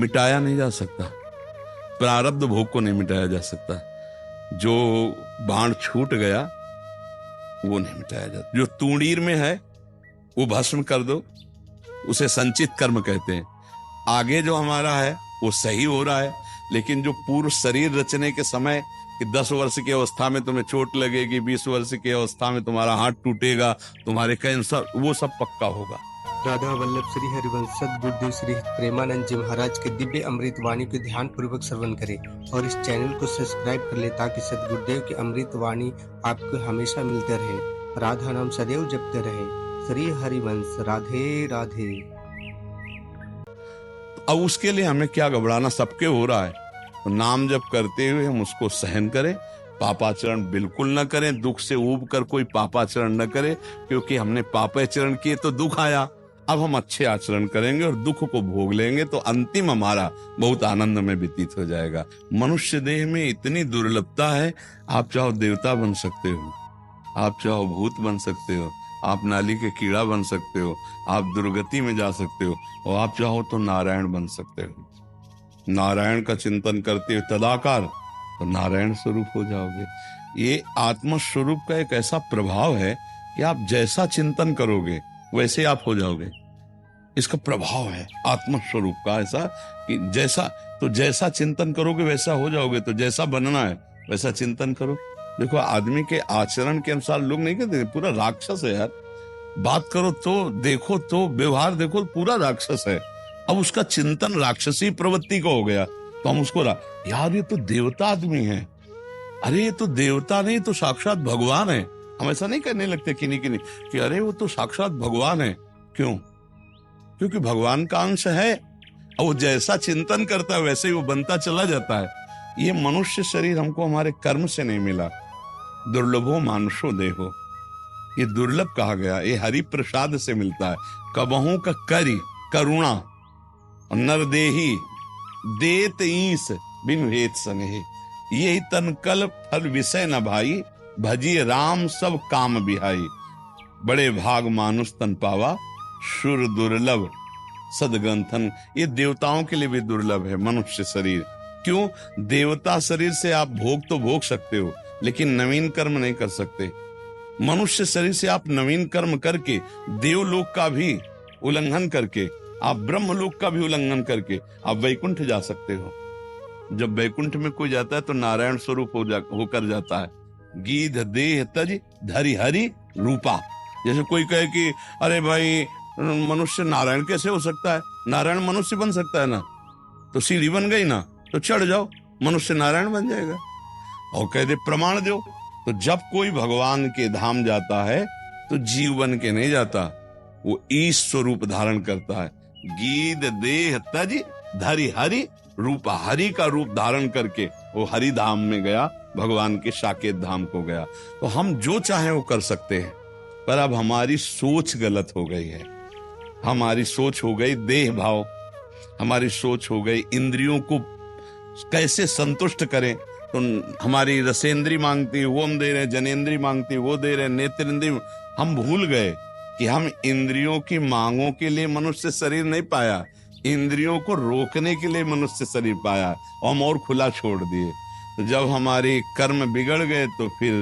मिटाया नहीं जा सकता, प्रारब्ध भोग को नहीं मिटाया जा सकता। जो बाण छूट गया वो नहीं मिटाया जाता। जो तूणीर में है वो भस्म कर दो, उसे संचित कर्म कहते हैं। आगे जो हमारा है वो सही हो रहा है, लेकिन जो पूर्व शरीर रचने के समय कि 10 वर्ष की अवस्था में तुम्हें चोट लगेगी, 20 वर्ष की अवस्था में तुम्हारा हाथ टूटेगा, तुम्हारे कैंसर, वो सब पक्का होगा। राधा वल्लभ श्री हरिवंश सद्गुरुदेव श्री प्रेमानंद जी महाराज के दिव्य अमृत वाणी को ध्यान पूर्वक श्रवण करें और इस चैनल को सब्सक्राइब कर ले ताकि सद्गुरुदेव की अमृत वाणी आपको हमेशा मिलते रहे। राधा नाम सदैव जपते रहे। श्री हरिवंश राधे राधे। अब उसके लिए हमें क्या घबराना, सबके हो रहा है तो नाम जप करते हुए हम उसको सहन करें। पापाचरण बिल्कुल न करें, दुख से ऊब कर कोई पापाचरण न करे, क्योंकि हमने पापाचरण किए तो दुख आया। अब हम अच्छे आचरण करेंगे और दुख को भोग लेंगे तो अंतिम हमारा बहुत आनंद में व्यतीत हो जाएगा। मनुष्य देह में इतनी दुर्लभता है, आप चाहो देवता बन सकते हो, आप चाहो भूत बन सकते हो, आप नाली के कीड़ा बन सकते हो, आप दुर्गति में जा सकते हो, और आप चाहो तो नारायण बन सकते हो। नारायण का चिंतन करते हुए तदाकार तो नारायण स्वरूप हो जाओगे। ये आत्म स्वरूप का एक ऐसा प्रभाव है कि आप जैसा चिंतन करोगे वैसे आप हो जाओगे। इसका प्रभाव है आत्म स्वरूप का ऐसा कि जैसा चिंतन करोगे वैसा हो जाओगे। तो जैसा बनना है वैसा चिंतन करो। देखो, आदमी के आचरण के अनुसार लोग नहीं कहते पूरा राक्षस है यार, बात करो तो देखो तो व्यवहार देखो पूरा राक्षस है। अब उसका चिंतन राक्षसी प्रवृत्ति का हो गया तो हम उसको यार ये तो देवता आदमी है, अरे ये तो देवता नहीं तो साक्षात भगवान है। हम ऐसा नहीं करने लगते किन्हीं कि अरे वो तो साक्षात भगवान है। क्यों? क्योंकि भगवान का अंश है और वो जैसा चिंतन करता है वैसे ही वो बनता चला जाता है। ये मनुष्य शरीर हमको हमारे कर्म से नहीं मिला। दुर्लभो मानुषो देहो, ये दुर्लभ कहा गया, ये हरि प्रसाद से मिलता है। कबहू का करी करुणा नरदेही देत ईस बिन भेद सनेह, यही तनकल फल विषय न भाई, भजिए राम सब काम बिहाई। बड़े भाग मानुष तन पावा, सुर दुर्लभ सदग्रंथन। ये देवताओं के लिए भी दुर्लभ है मनुष्य शरीर। क्यों? देवता शरीर से आप भोग तो भोग सकते हो लेकिन नवीन कर्म नहीं कर सकते। मनुष्य शरीर से आप नवीन कर्म करके देवलोक का भी उल्लंघन करके, आप ब्रह्मलोक का भी उल्लंघन करके आप वैकुंठ जा सकते हो। जब वैकुंठ में कोई जाता है तो नारायण स्वरूप होकर जाता है। गीध देह तज धरि हरि रूपा। जैसे कोई कहे कि अरे भाई मनुष्य नारायण कैसे हो सकता है? नारायण मनुष्य बन सकता है ना, तो सीढ़ी बन गई ना, तो चढ़ जाओ, मनुष्य नारायण बन जाएगा। और कह दे प्रमाण दो। तो जब कोई भगवान के धाम जाता है तो जीव बन के नहीं जाता, वो ईश स्वरूप धारण करता है। गीध देह तज धरि हरि रूपा, हरि का रूप धारण करके वो हरि धाम में गया, भगवान के साकेत धाम को गया। तो हम जो चाहे वो कर सकते हैं, पर अब हमारी सोच गलत हो गई है। हमारी सोच हो गई देह भाव, हमारी सोच हो गई इंद्रियों को कैसे संतुष्ट करें। तो हमारी रसेंद्री मांगती वो हम दे रहे, जनेंद्री मांगती वो दे रहे, नेत्रेंद्री। हम भूल गए कि हम इंद्रियों की मांगों के लिए मनुष्य शरीर नहीं पाया, इंद्रियों को रोकने के लिए मनुष्य शरीर पाया और हम और खुला छोड़ दिए। तो जब हमारे कर्म बिगड़ गए तो फिर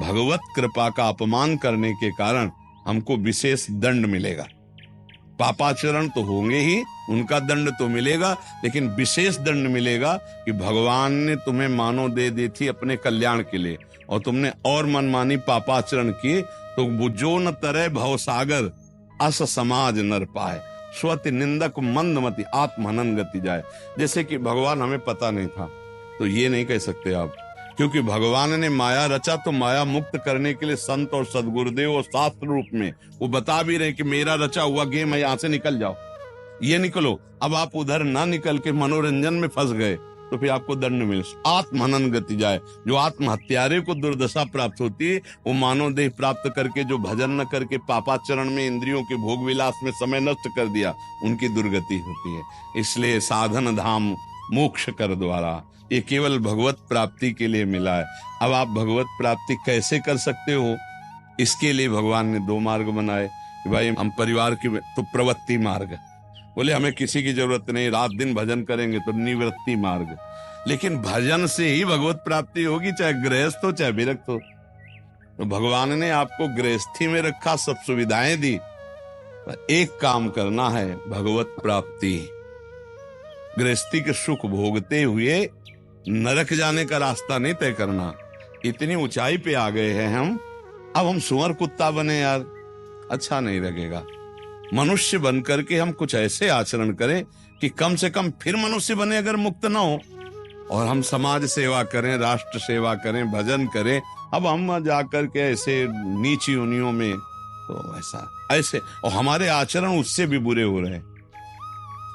भगवत कृपा का अपमान करने के कारण हमको विशेष दंड मिलेगा। पापाचरण तो होंगे ही, उनका दंड तो मिलेगा, लेकिन विशेष दंड मिलेगा कि भगवान ने तुम्हें मानो दे दी थी अपने कल्याण के लिए और तुमने और मनमानी पापाचरण किए तो वो जो न तरह भवसागर अस समाज नर पाए, स्वति निंदक मंदमति आत्महनन गति जाए। जैसे कि भगवान हमें पता नहीं था तो ये नहीं कह सकते आप, क्योंकि भगवान ने माया रचा तो माया मुक्त करने के लिए संत और सदगुरुदेव और शास्त्र रूप में वो बता भी रहे कि मेरा रचा हुआ गेम है, यहाँ से निकल जाओ, ये निकलो। अब आप उधर ना निकल के मनोरंजन में फंस गए तो फिर आपको दंड मिले, आत्महनन गति जाए। जो आत्महत्यारे को दुर्दशा प्राप्त होती है वो मानव देह प्राप्त करके जो भजन न करके पापाचरण में इंद्रियों के भोग विलास में समय नष्ट कर दिया, उनकी दुर्गति होती है। इसलिए साधन धाम मोक्ष कर द्वारा, ये केवल भगवत प्राप्ति के लिए मिला है। अब आप भगवत प्राप्ति कैसे कर सकते हो, इसके लिए भगवान ने 2 मार्ग बनाए कि भाई हम परिवार की तो प्रवृत्ति मार्ग, बोले हमें किसी की जरूरत नहीं, रात दिन भजन करेंगे, तो निवृत्ति मार्ग। लेकिन भजन से ही भगवत प्राप्ति होगी, चाहे गृहस्थ हो चाहे विरक्त हो। तो भगवान ने आपको गृहस्थी में रखा, सब सुविधाएं दी, पर एक काम करना है, भगवत प्राप्ति। गृहस्थी के सुख भोगते हुए नरक जाने का रास्ता नहीं तय करना। इतनी ऊंचाई पे आ गए हैं हम, अब हम सुअर कुत्ता बने यार, अच्छा नहीं लगेगा। मनुष्य बन करके हम कुछ ऐसे आचरण करें कि कम से कम फिर मनुष्य बने अगर मुक्त ना हो, और हम समाज सेवा करें, राष्ट्र सेवा करें, भजन करें। अब हम जाकर के ऐसे नीच योनियों में, तो ऐसे और हमारे आचरण उससे भी बुरे हो रहे हैं।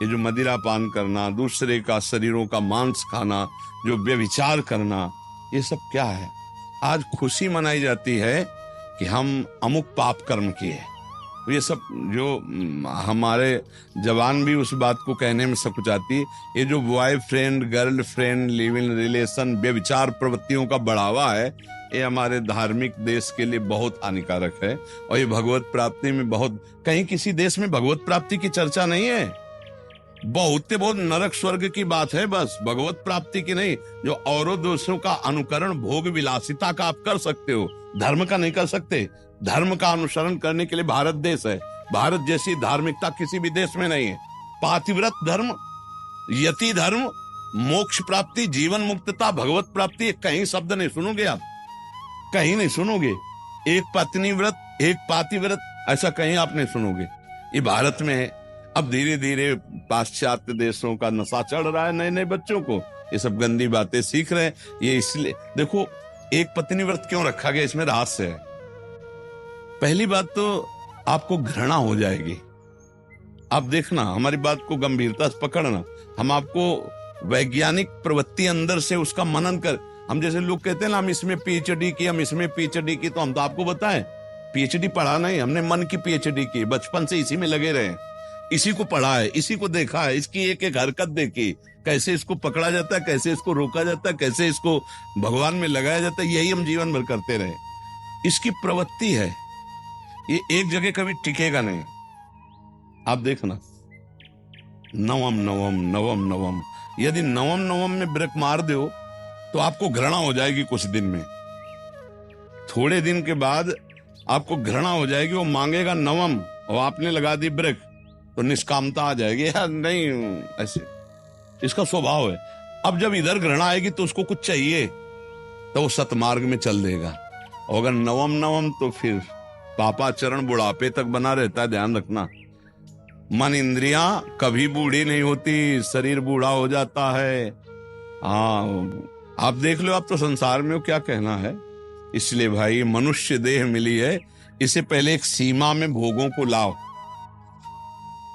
ये जो मदिरा पान करना, दूसरे का शरीरों का मांस खाना, जो व्यभिचार करना, ये सब क्या है? आज खुशी मनाई जाती है कि हम अमुक पाप कर्म किए। ये सब जो हमारे जवान भी उस बात को कहने में सकुचाती, ये जो boyfriend girlfriend live in relation व्यभिचार प्रवृत्तियों का बढ़ावा है, ये हमारे धार्मिक देश के लिए बहुत हानिकारक है। और ये भगवत प्राप्ति में बहुत, कहीं किसी देश में भगवत प्राप्ति की चर्चा नहीं है। बहुत नरक स्वर्ग की बात है, बस भगवत प्राप्ति की नहीं। जो औरों दोषों का अनुकरण, भोग विलासिता का आप कर सकते हो, धर्म का नहीं कर सकते। धर्म का अनुसरण करने के लिए भारत देश है। भारत जैसी धार्मिकता किसी भी देश में नहीं है। पातिव्रत धर्म, यति धर्म, मोक्ष प्राप्ति, जीवन मुक्तता, भगवत प्राप्ति, कहीं शब्द नहीं सुनोगे आप, कहीं नहीं सुनोगे। एक पत्नी व्रत, एक पातिव्रत, ऐसा कहीं आप नहीं सुनोगे। ये भारत में है। अब धीरे धीरे पाश्चात्य देशों का नशा चढ़ रहा है नए नए बच्चों को, ये सब गंदी बातें सीख रहे हैं। ये इसलिए देखो, एक पत्नी व्रत क्यों रखा गया, इसमें रहस्य है। पहली बात तो आपको घृणा हो जाएगी। आप देखना, हमारी बात को गंभीरता से पकड़ना। हम आपको वैज्ञानिक प्रवृत्ति अंदर से उसका मनन कर, हम जैसे लोग कहते हैं ना, हम इसमें पीएचडी की, हम इसमें पीएचडी की, तो हम तो आपको बताएं, पीएचडी पढ़ा नहीं, हमने मन की पीएचडी की। बचपन से इसी में लगे रहे, इसी को पढ़ा है, इसी को देखा है, इसकी एक एक हरकत देखी, कैसे इसको पकड़ा जाता है, कैसे इसको रोका जाता है, कैसे इसको भगवान में लगाया जाता है, यही हम जीवन भर करते रहे। इसकी प्रवृत्ति है, ये एक जगह कभी टिकेगा नहीं। आप देखना, नवम नवम नवम नवम, यदि नवम नवम में ब्रेक मार दो तो आपको घृणा हो जाएगी कुछ दिन में। थोड़े दिन के बाद आपको घृणा हो जाएगी, वो मांगेगा नवम और आपने लगा दी ब्रेक, तो निष्कामता आ जाएगी, यार नहीं, ऐसे इसका स्वभाव है। अब जब इधर घृणा आएगी तो उसको कुछ चाहिए, तो वो सतमार्ग में चल देगा। और अगर नवम नवम, तो फिर पापाचरण बुढ़ापे तक बना रहता है, ध्यान रखना। मन इंद्रियां कभी बूढ़ी नहीं होती, शरीर बूढ़ा हो जाता है। हाँ, आप देख लो, आप तो संसार में हो, क्या कहना है। इसलिए भाई, मनुष्य देह मिली है, इसे पहले एक सीमा में भोगों को लाओ।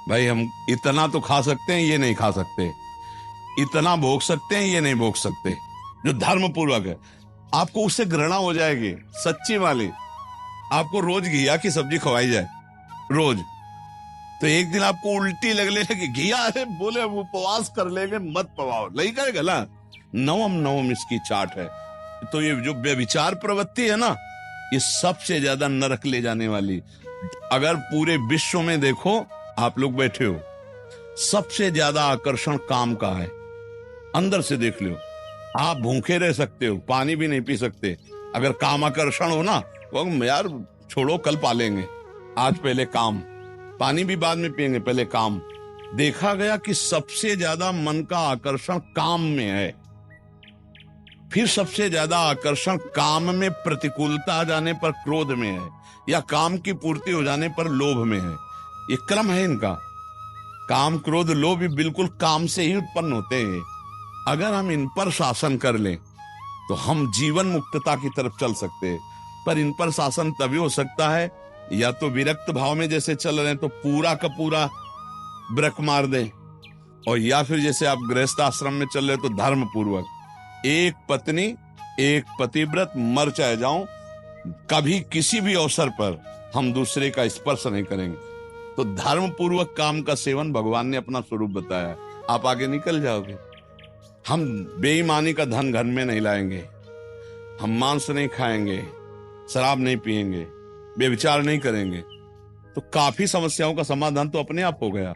भाई हम इतना तो खा सकते हैं, ये नहीं खा सकते, इतना भोग सकते हैं, ये नहीं भोग सकते, जो धर्म पूर्वक है। आपको उससे घृणा हो जाएगी, सच्ची वाली। आपको रोज घिया की सब्जी खवाई जाए रोज, तो एक दिन आपको उल्टी लगने लगी, घिया है, बोले हम उपवास कर लेंगे, मत पवाओ, नहीं करेगा ना। नवम नवम इसकी चाट है। तो ये जो व्यभिचार प्रवृत्ति है ना, ये सबसे ज्यादा नरक ले जाने वाली। अगर पूरे विश्व में देखो, आप लोग बैठे हो, सबसे ज्यादा आकर्षण काम का है। अंदर से देख लो, आप भूखे रह सकते हो, पानी भी नहीं पी सकते, अगर काम आकर्षण हो ना, तो यार छोड़ो, कल पालेंगे, आज पहले काम, पानी भी बाद में पिएंगे, पहले काम। देखा गया कि सबसे ज्यादा मन का आकर्षण काम में है, फिर सबसे ज्यादा आकर्षण काम में प्रतिकूलता आ जाने पर क्रोध में है, या काम की पूर्ति हो जाने पर लोभ में है। ये क्रम है इनका। काम क्रोध लोभ भी बिल्कुल काम से ही उत्पन्न होते हैं। अगर हम इन पर शासन कर लें तो हम जीवन मुक्तता की तरफ चल सकते हैं। पर इन पर शासन तभी हो सकता है, या तो विरक्त भाव में जैसे चल रहे हैं तो पूरा का पूरा ब्रेक मार दें, और या फिर जैसे आप गृहस्थ आश्रम में चल रहे तो धर्म पूर्वक, एक पत्नी एक पतिव्रत, मर चाहे जाऊं, कभी किसी भी अवसर पर हम दूसरे का स्पर्श नहीं करेंगे। तो धर्म पूर्वक काम का सेवन भगवान ने अपना स्वरूप बताया, आप आगे निकल जाओगे। हम बेईमानी का धन घर में नहीं लाएंगे, हम मांस नहीं खाएंगे, शराब नहीं पिएंगे, बेविचार नहीं करेंगे, तो काफी समस्याओं का समाधान तो अपने आप हो गया।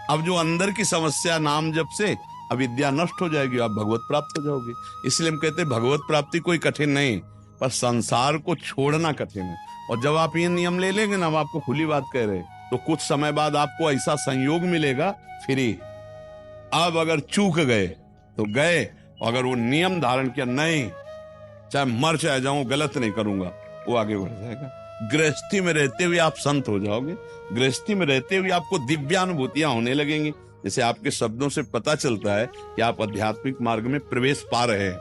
अब जो अंदर की समस्या नाम जप से अविद्या नष्ट हो जाएगी, आप भगवत प्राप्त हो जाओगे। इसलिए हम कहते हैं भगवत प्राप्ति कोई कठिन नहीं, पर संसार को छोड़ना कठिन है। और जब आप ये नियम ले लेंगे ना, हम आपको खुली बात कह रहे, तो कुछ समय बाद आपको ऐसा संयोग मिलेगा फ्री। अब अगर चूक गए तो गए, अगर वो नियम धारण किया, नहीं चाहे मर चाहे जाऊं, गलत नहीं करूंगा, वो आगे बढ़ जाएगा। गृहस्थी में रहते हुए आप संत हो जाओगे, गृहस्थी में रहते हुए आपको दिव्यानुभूतियां होने लगेंगी। जैसे आपके शब्दों से पता चलता है कि आप आध्यात्मिक मार्ग में प्रवेश पा रहे हैं,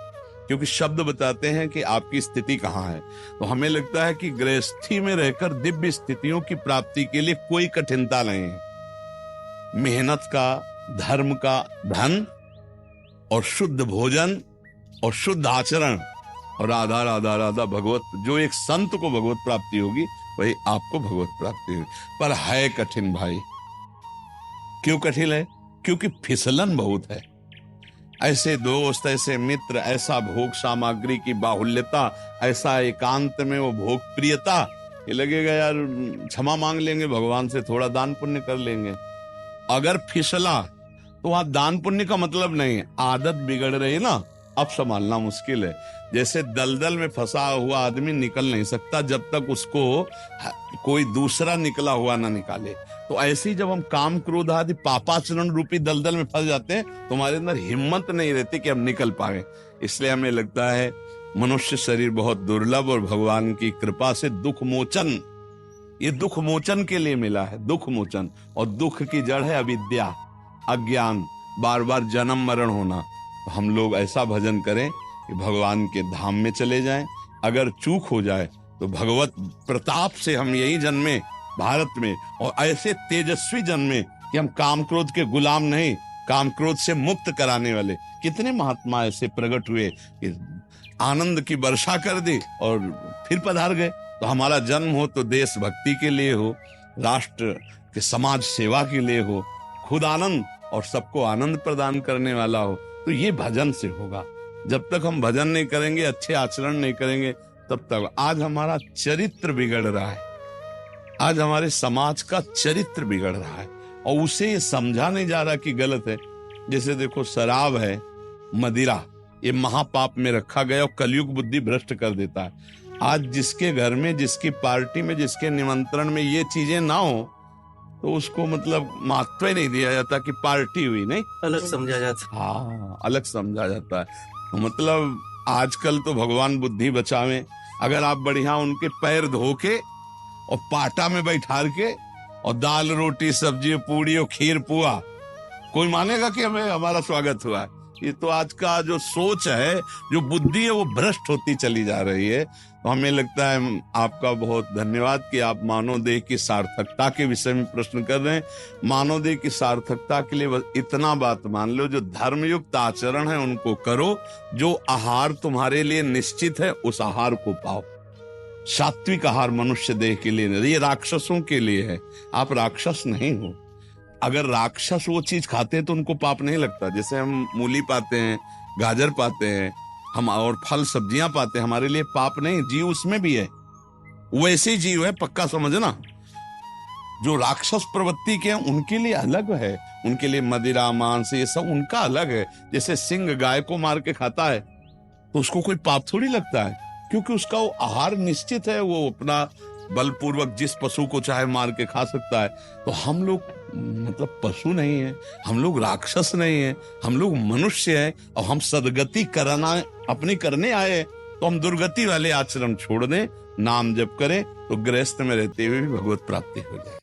क्योंकि शब्द बताते हैं कि आपकी स्थिति कहाँ है। तो हमें लगता है कि गृहस्थी में रहकर दिव्य स्थितियों की प्राप्ति के लिए कोई कठिनता नहीं है। मेहनत का, धर्म का, धन और शुद्ध भोजन और शुद्ध आचरण और राधा राधा राधा भगवत, जो एक संत को भगवत प्राप्ति होगी वही आपको भगवत प्राप्ति होगी। पर है कठिन भाई। क्यों कठिन है? क्योंकि फिसलन बहुत है। ऐसे दोस्त, ऐसे मित्र, ऐसा भोग सामग्री की बाहुल्यता, ऐसा एकांत में वो भोग प्रियता, ये लगेगा यार क्षमा मांग लेंगे भगवान से, थोड़ा दान पुण्य कर लेंगे। अगर फिसला तो वहां दान पुण्य का मतलब नहीं है, आदत बिगड़ रही है ना, अब संभालना मुश्किल है। जैसे दलदल में फंसा हुआ आदमी निकल नहीं सकता जब तक उसको कोई दूसरा निकला हुआ ना निकाले। तो ऐसे ही जब हम काम क्रोध आदि पापाचरण रूपी दलदल में फंस जाते हैं तो हमारे अंदर हिम्मत नहीं रहती कि हम निकल पाए। इसलिए हमें लगता है मनुष्य शरीर बहुत दुर्लभ, और भगवान की कृपा से दुख मोचन, ये दुख मोचन के लिए मिला है, दुख मोचन। और दुख की जड़ है अविद्या, अज्ञान, बार बार जन्म मरण होना। तो हम लोग ऐसा भजन करें कि भगवान के धाम में चले जाएं। अगर चूक हो जाए तो भगवत प्रताप से हम यही जन्मे भारत में, और ऐसे तेजस्वी जन्मे कि हम काम क्रोध के गुलाम नहीं, काम क्रोध से मुक्त कराने वाले। कितने महात्मा ऐसे प्रकट हुए कि आनंद की वर्षा कर दी और फिर पधार गए। तो हमारा जन्म हो तो देशभक्ति के लिए हो, राष्ट्र के समाज सेवा के लिए हो, खुद आनंद और सबको आनंद प्रदान करने वाला हो। तो ये भजन से होगा। जब तक हम भजन नहीं करेंगे, अच्छे आचरण नहीं करेंगे, तब तक आज हमारा चरित्र बिगड़ रहा है, आज हमारे समाज का चरित्र बिगड़ रहा है, और उसे ये समझा नहीं जा रहा कि गलत है। जैसे देखो शराब है, मदिरा, ये महापाप में रखा गया और कलयुग बुद्धि भ्रष्ट कर देता है। आज जिसके घर में, जिसकी पार्टी में, जिसके निमंत्रण में ये चीजें ना हो तो उसको मतलब महत्व ही नहीं दिया जाता कि पार्टी हुई, नहीं, अलग समझा जाता। हाँ, अलग समझा जाता है। तो मतलब आजकल तो भगवान बुद्धि बचावे, अगर आप बढ़िया उनके पैर धो के और पाटा में बैठार के और दाल रोटी सब्जी पूड़ी और खीर पुआ, कोई मानेगा कि हमें हमारा स्वागत हुआ है? ये तो आज का जो सोच है, जो बुद्धि है, वो भ्रष्ट होती चली जा रही है। तो हमें लगता है आपका बहुत धन्यवाद कि आप मानव देह की सार्थकता के विषय में प्रश्न कर रहे हैं। मानव देह की सार्थकता के लिए बस इतना बात मान लो, जो धर्मयुक्त आचरण है उनको करो, जो आहार तुम्हारे लिए निश्चित है उस आहार को पाओ। सात्विक आहार मनुष्य देह के लिए नहीं, ये राक्षसों के लिए है। आप राक्षस नहीं हो। अगर राक्षस वो चीज खाते हैं तो उनको पाप नहीं लगता। जैसे हम मूली पाते हैं, गाजर पाते हैं, हम और फल सब्जियां पाते हैं, हमारे लिए पाप नहीं, जीव उसमें भी है, वैसे ही जीव है, पक्का समझना। जो राक्षस प्रवृत्ति के हैं उनके लिए अलग है, उनके लिए मदिरा मांस ये सब उनका अलग है। जैसे सिंह गाय को मार के खाता है तो उसको कोई पाप थोड़ी लगता है, क्योंकि उसका वो आहार निश्चित है, वो अपना बलपूर्वक जिस पशु को चाहे मार के खा सकता है। तो हम लोग मतलब पशु नहीं है, हम लोग राक्षस नहीं है, हम लोग मनुष्य है, और हम सदगति करना अपनी करने आए। तो हम दुर्गति वाले आचरण छोड़ दें, नाम जप करें, तो गृहस्थ में रहते हुए भी भगवत प्राप्ति हो जाए।